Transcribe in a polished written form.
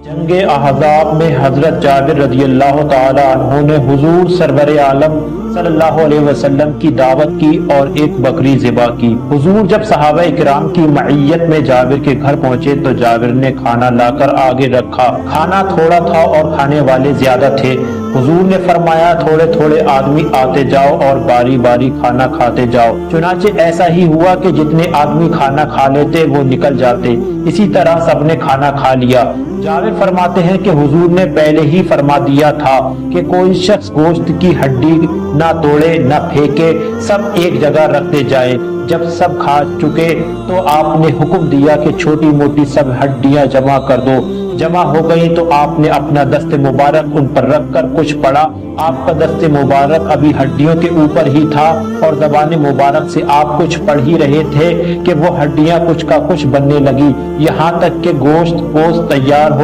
जंग अहज़ाब में हजरत जाबिर रज़ी अल्लाह ताला अन्हु ने हुजूर सरवर आलम सल्लल्लाहु अलैहि वसल्लम की दावत की और एक बकरी ज़िबा की। हुजूर जब सहाबा इकराम की मईयत में जाबिर के घर पहुंचे तो जाबिर ने खाना लाकर आगे रखा। खाना थोड़ा था और खाने वाले ज्यादा थे। हुजूर ने फरमाया, थोड़े थोड़े आदमी आते जाओ और बारी बारी खाना खाते जाओ। चुनाचे ऐसा ही हुआ कि जितने आदमी खाना खा लेते वो निकल जाते। इसी तरह सबने खाना खा लिया। जाबिर फरमाते हैं कि हुजूर ने पहले ही फरमा दिया था कि कोई शख्स गोश्त की हड्डी ना तोड़े ना फेंके, सब एक जगह रखते जाए। जब सब खा चुके तो आपने हुक्म दिया कि छोटी मोटी सब हड्डियां जमा कर दो। जमा हो गई तो आपने अपना दस्ते मुबारक उन पर रखकर कुछ पढ़ा। आपका दस्ते मुबारक अभी हड्डियों के ऊपर ही था और ज़बान मुबारक से आप कुछ पढ़ ही रहे थे कि वो हड्डियां कुछ का कुछ बनने लगी, यहाँ तक कि गोश्त पोस्ट तैयार हो